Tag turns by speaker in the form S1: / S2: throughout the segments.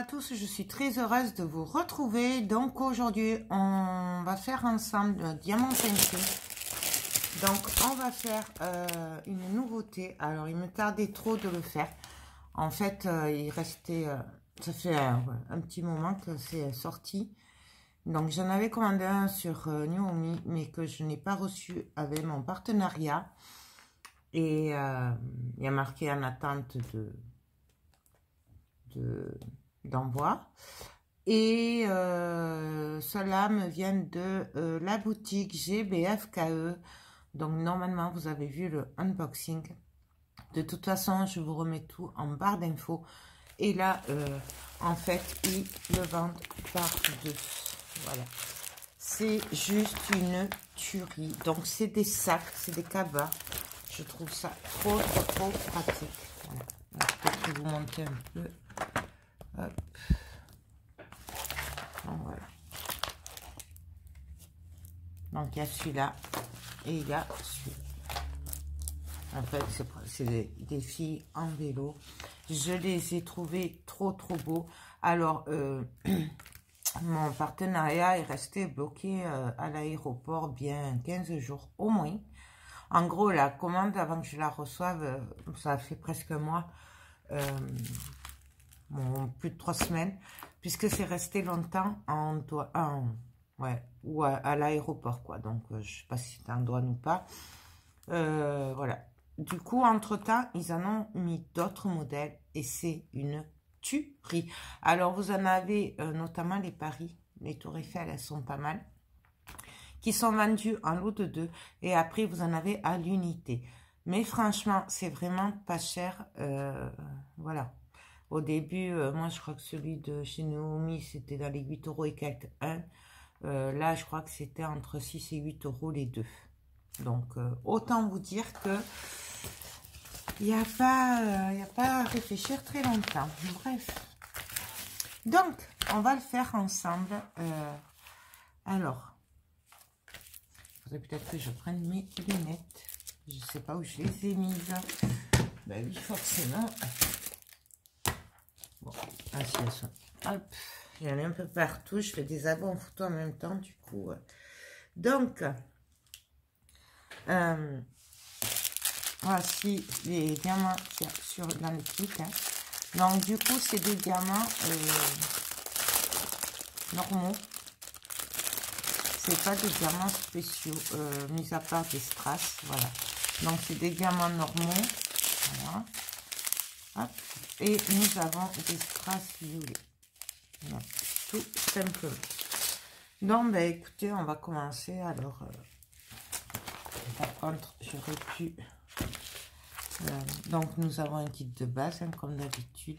S1: à tous, je suis très heureuse de vous retrouver. Donc aujourd'hui, on va faire ensemble le diamant teinté. Donc on va faire une nouveauté. Alors il me tardait trop de le faire. En fait, il restait, ça fait un petit moment que c'est sorti. Donc j'en avais commandé un sur Nuomi, mais que je n'ai pas reçu avec mon partenariat. Et il y a marqué en attente d'envoi. Et cela me vient de la boutique GBFKE. Donc normalement vous avez vu le unboxing. De toute façon je vous remets tout en barre d'infos. Et là en fait ils le vendent par deux. Voilà, c'est juste une tuerie. Donc c'est des sacs, c'est des cabas. Je trouve ça trop pratique. Voilà. Je vais vous montrer un peu. Hop. Donc voilà. Donc il y a celui-là et il y a celui-là. En fait, c'est des filles en vélo. Je les ai trouvés trop beaux. Alors, mon partenariat est resté bloqué à l'aéroport bien 15 jours au moins. En gros, la commande, avant que je la reçoive, ça a fait presque un mois. Bon, plus de 3 semaines, puisque c'est resté longtemps ou à l'aéroport, quoi. Donc, je sais pas si c'est en douane ou pas. Voilà. Du coup, entre-temps, ils en ont mis d'autres modèles et c'est une tuerie. Alors, vous en avez notamment les Paris, les Tours Eiffel, elles sont pas mal, qui sont vendus en lot de 2 et après, vous en avez à l'unité. Mais franchement, c'est vraiment pas cher. Voilà. Au début, moi, je crois que celui de chez Naomi, c'était dans les 8 € et quelques un. Là, je crois que c'était entre 6 et 8 € les deux. Donc, autant vous dire que il n'y a pas à réfléchir très longtemps. Bref. Donc, on va le faire ensemble. Alors, il faudrait peut-être que je prenne mes lunettes. Je ne sais pas où je les ai mises. Ben oui, forcément. Bon, ainsi elles sont. Hop, il y en a un peu partout. Je fais des albums photos en même temps, du coup. Donc, voici les diamants qu'il y a sur dans le kit. Hein. Donc, du coup, c'est des diamants normaux. C'est pas des diamants spéciaux, mis à part des strass. Voilà. Donc, c'est des diamants normaux. Voilà. Hop. Et nous avons des strass violets. Voilà. Tout simplement. Donc, ben, écoutez, on va commencer. Alors, par contre, j'aurais pu... donc, nous avons un kit de base, hein, comme d'habitude.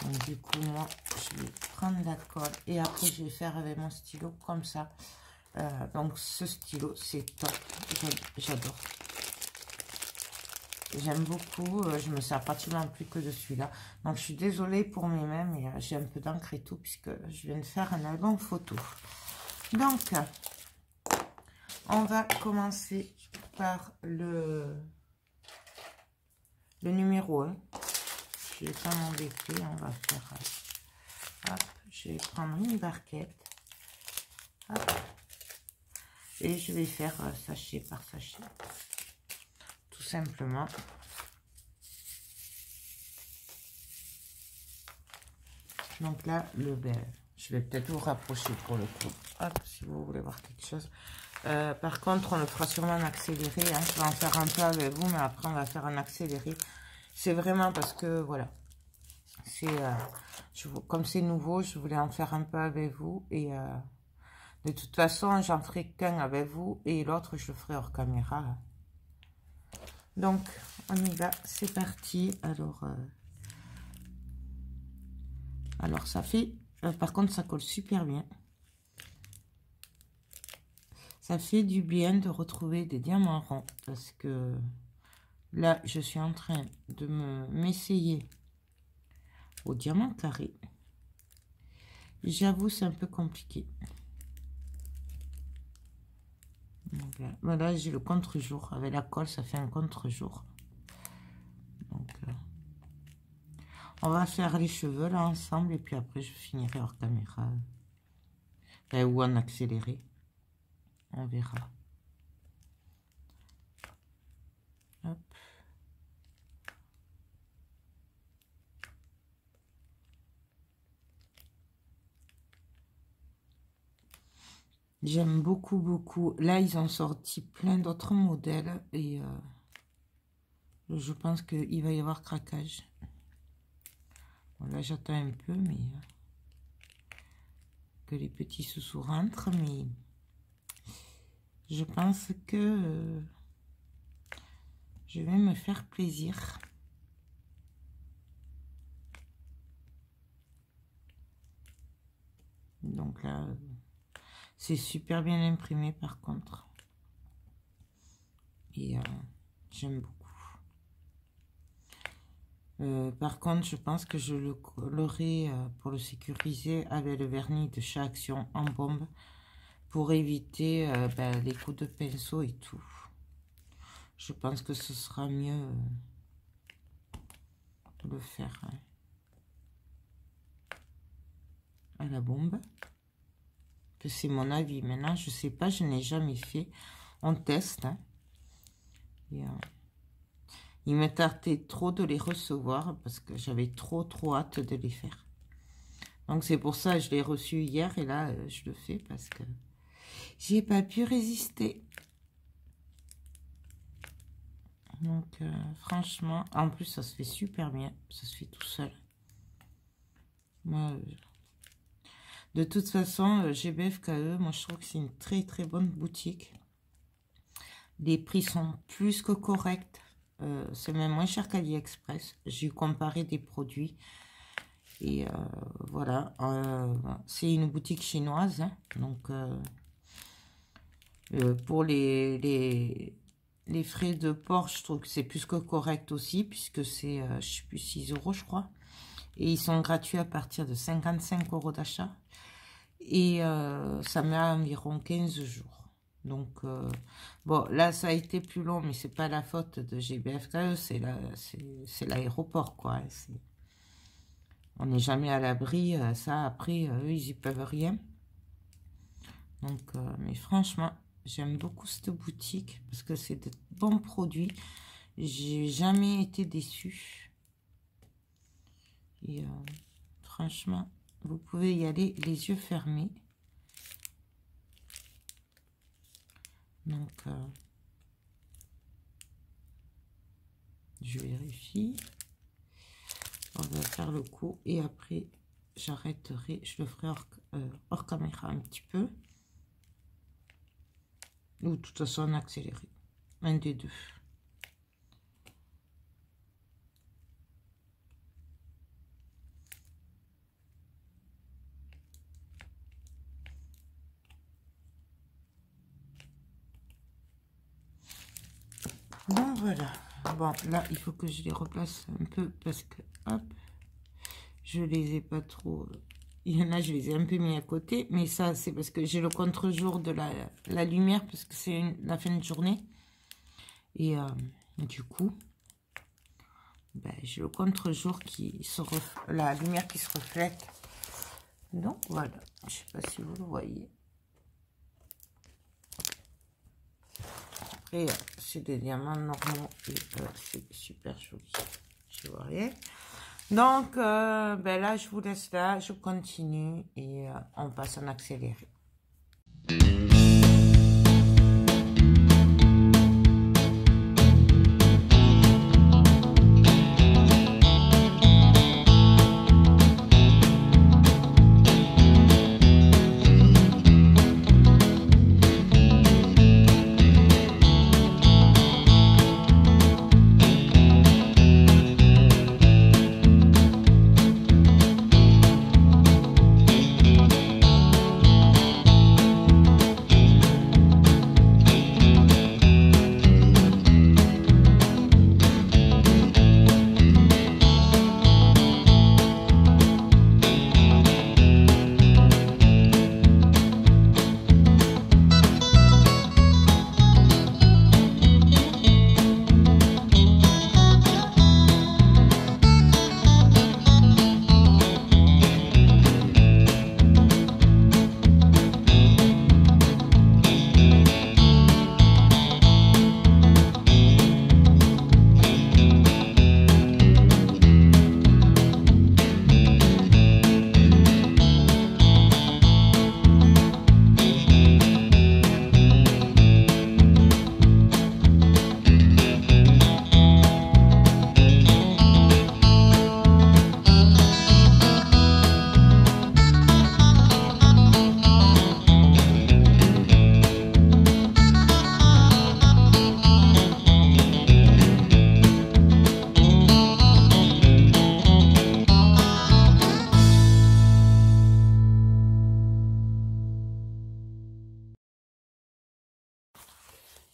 S1: Donc, du coup, moi, je vais prendre la colle. Et après, je vais faire avec mon stylo comme ça. Donc, ce stylo, c'est top. J'adore. J'aime beaucoup. Je me sers pratiquement plus que de celui-là. Donc, je suis désolée pour mes mains, mais j'ai un peu d'encre et tout, puisque je viens de faire un album photo. Donc, on va commencer par le numéro 1. Je vais pas m'embêter. On va faire... hop, je vais prendre une barquette. Hop. Et je vais faire sachet par sachet. Tout simplement. Donc là, le bel. Je vais peut-être vous rapprocher pour le coup. Hop, si vous voulez voir quelque chose. Par contre, on le fera sûrement en accéléré. Hein. Je vais en faire un peu avec vous, mais après, on va faire un accéléré. C'est vraiment parce que, voilà. C'est comme c'est nouveau, je voulais en faire un peu avec vous. Et de toute façon, j'en ferai qu'un avec vous. Et l'autre, je le ferai hors caméra. Donc, on y va. C'est parti. Alors ça fait... par contre, ça colle super bien. Ça fait du bien de retrouver des diamants ronds. Parce que là, je suis en train de m'essayer au diamant carré. J'avoue, c'est un peu compliqué. Voilà, j'ai le contre-jour. Avec la colle, ça fait un contre-jour. Donc, On va faire les cheveux là ensemble et puis après je finirai hors caméra. Ou en accéléré. On verra. Hop. J'aime beaucoup, beaucoup. Là, ils ont sorti plein d'autres modèles et je pense qu'il va y avoir craquage. Bon, là, j'attends un peu, mais que les petits sous rentrent, mais je pense que je vais me faire plaisir. Donc là... c'est super bien imprimé par contre. Et j'aime beaucoup. Par contre, je pense que je le collerai pour le sécuriser avec le vernis de chez Action en bombe. Pour éviter les coups de pinceau et tout. Je pense que ce sera mieux de le faire à la bombe. C'est mon avis. Maintenant, je sais pas, je n'ai jamais fait. On teste. Hein. Et, il me tardait trop de les recevoir parce que j'avais trop hâte de les faire. Donc, c'est pour ça que je l'ai reçu hier et là, je le fais parce que j'ai pas pu résister. Donc, franchement, en plus, ça se fait super bien. Ça se fait tout seul. Moi... de toute façon, GBFKE, moi je trouve que c'est une très bonne boutique. Les prix sont plus que corrects. C'est même moins cher qu'AliExpress. J'ai comparé des produits. Et voilà. C'est une boutique chinoise. Hein, donc, pour les frais de port, je trouve que c'est plus que correct aussi. Puisque c'est, je sais plus, 6 € je crois. Et ils sont gratuits à partir de 55 € d'achat. Et ça met environ 15 jours. Donc, bon, là, ça a été plus long, mais c'est pas la faute de GBFKE, c'est l'aéroport, quoi. On n'est jamais à l'abri. Ça, après, eux, ils y peuvent rien. Donc, mais franchement, j'aime beaucoup cette boutique parce que c'est de bons produits. J'ai jamais été déçue. Et franchement... vous pouvez y aller les yeux fermés. Donc, je vérifie. On va faire le coup et après, j'arrêterai. Je le ferai hors caméra un petit peu. Ou de toute façon, en accéléré. Un des deux. Bon, voilà. Bon, là, il faut que je les replace un peu parce que, hop, je les ai pas trop... Il y en a, je les ai un peu mis à côté. Mais ça, c'est parce que j'ai le contre-jour de la lumière parce que c'est la fin de journée. Et du coup, ben, j'ai le contre-jour qui se la lumière qui se reflète. Donc, voilà. Je sais pas si vous le voyez. Et c'est des diamants normaux et c'est super joli. Je vois rien. Donc, ben là, je vous laisse là. Je continue et on passe en accéléré.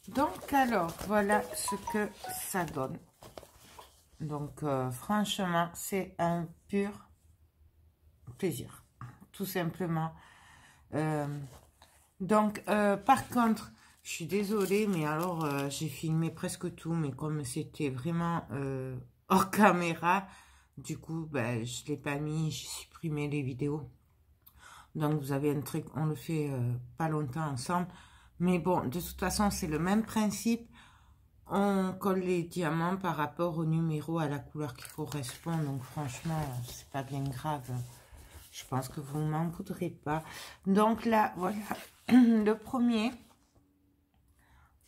S1: Donc, alors, voilà ce que ça donne. Donc, franchement, c'est un pur plaisir. Tout simplement. Donc, par contre, je suis désolée, mais alors, j'ai filmé presque tout, mais comme c'était vraiment hors caméra, du coup, ben, je ne l'ai pas mis, j'ai supprimé les vidéos. Donc, vous avez un truc, on le fait pas longtemps ensemble. Mais bon, de toute façon, c'est le même principe. On colle les diamants par rapport au numéro, à la couleur qui correspond. Donc, franchement, c'est pas bien grave. Je pense que vous ne m'en voudrez pas. Donc là, voilà, le premier.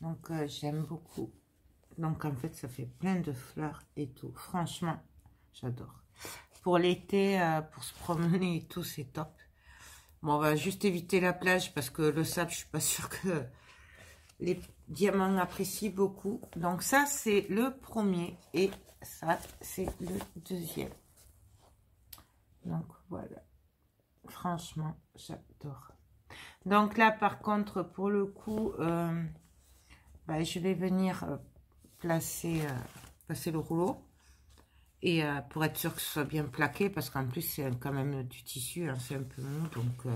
S1: Donc, j'aime beaucoup. Donc, en fait, ça fait plein de fleurs et tout. Franchement, j'adore. Pour l'été, pour se promener et tout, c'est top. Bon, on va juste éviter la plage parce que le sable, je suis pas sûre que les diamants apprécient beaucoup. Donc, ça, c'est le premier. Et ça, c'est le deuxième. Donc, voilà. Franchement, j'adore. Donc là, par contre, pour le coup, bah, je vais venir passer le rouleau. Et pour être sûr que ce soit bien plaqué, parce qu'en plus, c'est quand même du tissu, hein, c'est un peu mou. Donc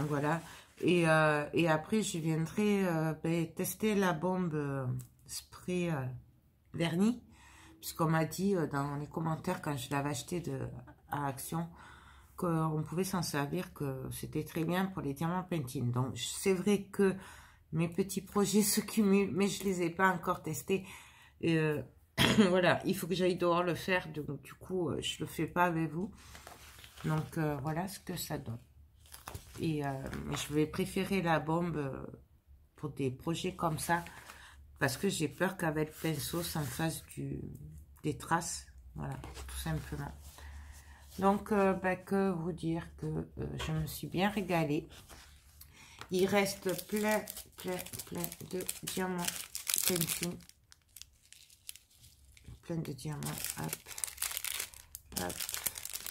S1: voilà. Et après, je viendrai tester la bombe spray vernis. Puisqu'on m'a dit dans les commentaires, quand je l'avais acheté à Action, qu'on pouvait s'en servir, que c'était très bien pour les diamants paintings. Donc, c'est vrai que mes petits projets se cumulent, mais je ne les ai pas encore testés. Voilà, il faut que j'aille dehors le faire, donc du coup, je ne le fais pas avec vous. Donc, voilà ce que ça donne. Et je vais préférer la bombe pour des projets comme ça, parce que j'ai peur qu'avec le pinceau, ça me fasse des traces. Voilà, tout simplement. Donc, que vous dire que je me suis bien régalée. Il reste plein de diamants painting. Plein de diamants. Hop, hop,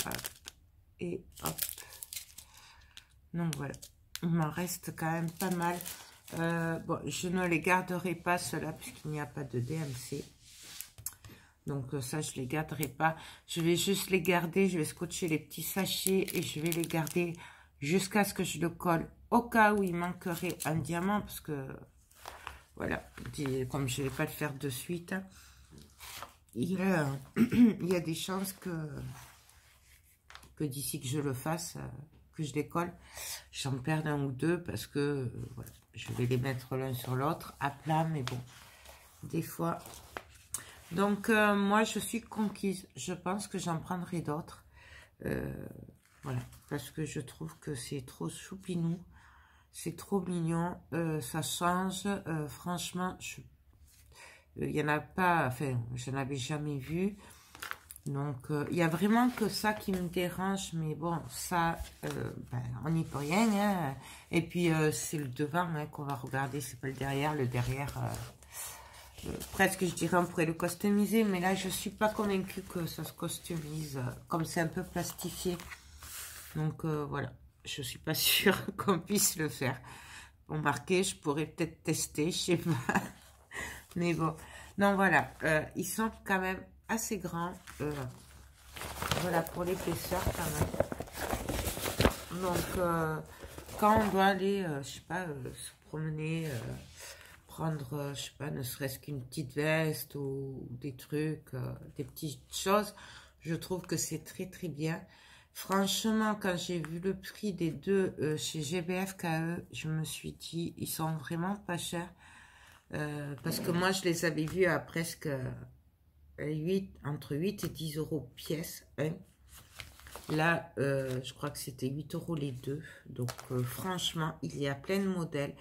S1: hop, et hop. Donc, voilà. Il m'en reste quand même pas mal. Bon, je ne les garderai pas, ceux-là, puisqu'il n'y a pas de DMC. Donc ça, je ne les garderai pas. Je vais juste les garder. Je vais scotcher les petits sachets et je vais les garder jusqu'à ce que je le colle. Au cas où il manquerait un diamant. Parce que, voilà, comme je ne vais pas le faire de suite, il y a des chances que d'ici que je le fasse, que je les colle, j'en perde un ou deux. Parce que voilà, je vais les mettre l'un sur l'autre à plat. Mais bon, des fois... Donc, moi, je suis conquise. Je pense que j'en prendrai d'autres. Voilà. Parce que je trouve que c'est trop choupinou. C'est trop mignon. Ça change. Franchement, il n'y en a pas... Enfin, je n'avais jamais vu. Donc, il n'y a vraiment que ça qui me dérange. Mais bon, ça, on n'y peut rien. Hein. Et puis, c'est le devant hein, qu'on va regarder. C'est pas le derrière. Le derrière... presque je dirais on pourrait le customiser, mais là je suis pas convaincue que ça se customise comme c'est un peu plastifié. Donc voilà, je suis pas sûre qu'on puisse le faire. Bon, marqué, je pourrais peut-être tester, je sais pas. Mais bon, non voilà, ils sont quand même assez grands. Voilà pour l'épaisseur quand même. Donc quand on doit aller, je sais pas, se promener. Prendre, je sais pas, ne serait-ce qu'une petite veste ou des trucs, des petites choses, je trouve que c'est très très bien. Franchement, quand j'ai vu le prix des deux chez GBF KE, je me suis dit, ils sont vraiment pas chers. Parce que moi, je les avais vus à presque entre 8 et 10 euros pièce. Hein. Là, je crois que c'était 8 euros les deux. Donc, franchement, il y a plein de modèles.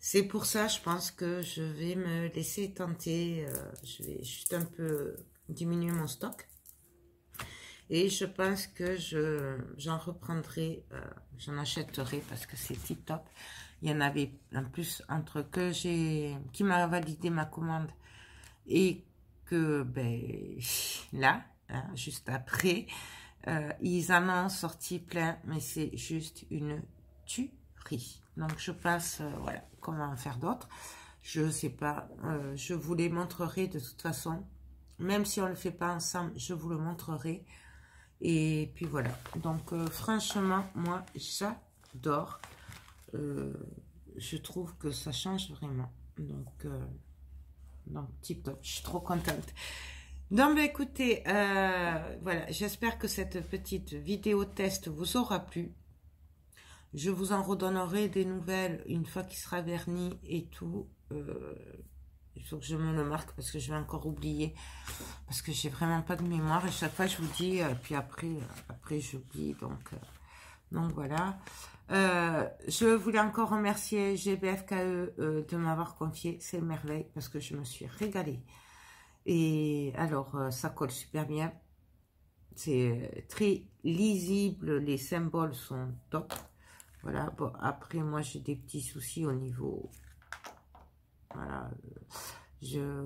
S1: C'est pour ça, je pense que je vais me laisser tenter. Je vais juste un peu diminuer mon stock. Et je pense que j'en reprendrai, j'en achèterai parce que c'est tip top. Il y en avait en plus entre qui m'a validé ma commande et que, ben, là, hein, juste après, ils en ont sorti plein, mais c'est juste une tuerie. Donc, je passe, voilà, comment en faire d'autres. Je sais pas, je vous les montrerai de toute façon. Même si on ne le fait pas ensemble, je vous le montrerai. Et puis voilà. Donc, franchement, moi, j'adore. Je trouve que ça change vraiment. Donc tip top. Je suis trop contente. Donc, bah, écoutez, voilà. J'espère que cette petite vidéo test vous aura plu. Je vous en redonnerai des nouvelles une fois qu'il sera verni et tout. Il faut que je me le marque parce que je vais encore oublier. Parce que j'ai vraiment pas de mémoire. Et chaque fois, je vous dis, puis après j'oublie. Donc voilà. Je voulais encore remercier GBFKE de m'avoir confié ces merveilles parce que je me suis régalée. Et alors, ça colle super bien. C'est très lisible. Les symboles sont top. Voilà. Bon, après, moi, j'ai des petits soucis au niveau... Voilà.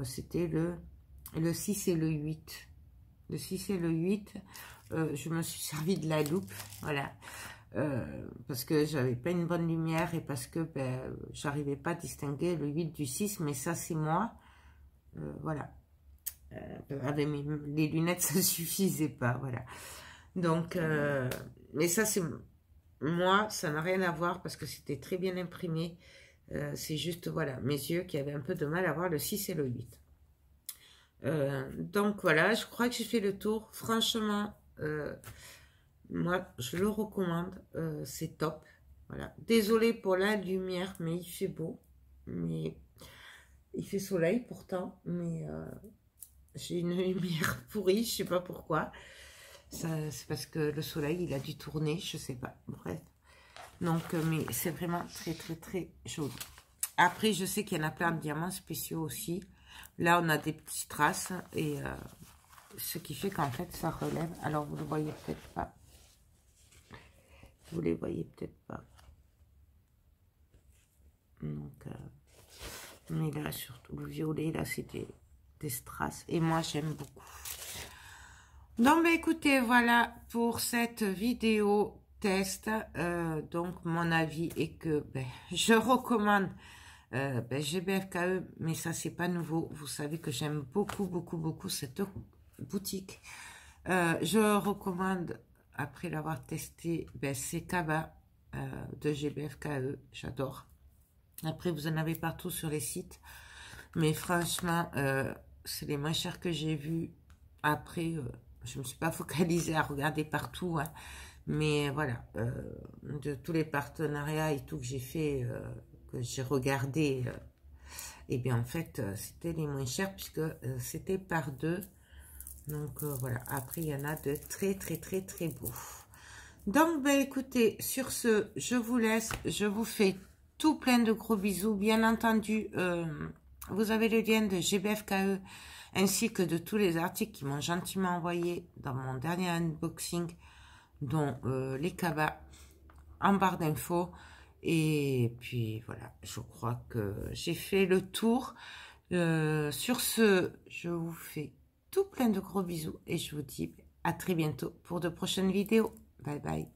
S1: C'était le 6 et le 8. Le 6 et le 8, je me suis servi de la loupe. Voilà. Parce que j'avais pas une bonne lumière et parce que j'arrivais pas à distinguer le 8 du 6, mais ça c'est moi. Voilà. Avec les lunettes, ça suffisait pas, voilà. Donc, mais ça c'est moi, ça n'a rien à voir parce que c'était très bien imprimé. C'est juste, voilà, mes yeux qui avaient un peu de mal à voir le 6 et le 8. Donc voilà, je crois que j'ai fait le tour. Franchement, moi, je le recommande. C'est top. Voilà. Désolée pour la lumière, mais il fait beau. Mais il fait soleil pourtant. Mais j'ai une lumière pourrie. Je sais pas pourquoi. C'est parce que le soleil, il a dû tourner. Je sais pas. Bref. Donc, mais c'est vraiment très, très, très joli. Après, je sais qu'il y en a plein de diamants spéciaux aussi. Là, on a des petites traces. Et ce qui fait qu'en fait, ça relève. Alors, vous ne le voyez peut-être pas. Vous les voyez peut-être pas. Donc, mais là, surtout le violet, là, c'était des strass. Et moi, j'aime beaucoup. Donc, bah, écoutez, voilà pour cette vidéo test. Donc, mon avis est que je recommande GBFKE, mais ça, c'est pas nouveau. Vous savez que j'aime beaucoup, beaucoup, beaucoup cette boutique. Je recommande... Après l'avoir testé, c'est Kaba de GBFKE, j'adore. Après, vous en avez partout sur les sites. Mais franchement, c'est les moins chers que j'ai vus. Après, je ne me suis pas focalisée à regarder partout. Hein. Mais voilà, de tous les partenariats et tout que j'ai fait, que j'ai regardé, et bien en fait, c'était les moins chers puisque c'était par deux. Donc, voilà. Après, il y en a de très, très, très, très beaux. Donc, écoutez, sur ce, je vous laisse. Je vous fais tout plein de gros bisous. Bien entendu, vous avez le lien de GBFKE ainsi que de tous les articles qui m'ont gentiment envoyé dans mon dernier unboxing, dont les cabas en barre d'infos. Et puis, voilà. Je crois que j'ai fait le tour. Sur ce, je vous fais tout plein de gros bisous et je vous dis à très bientôt pour de prochaines vidéos. Bye bye.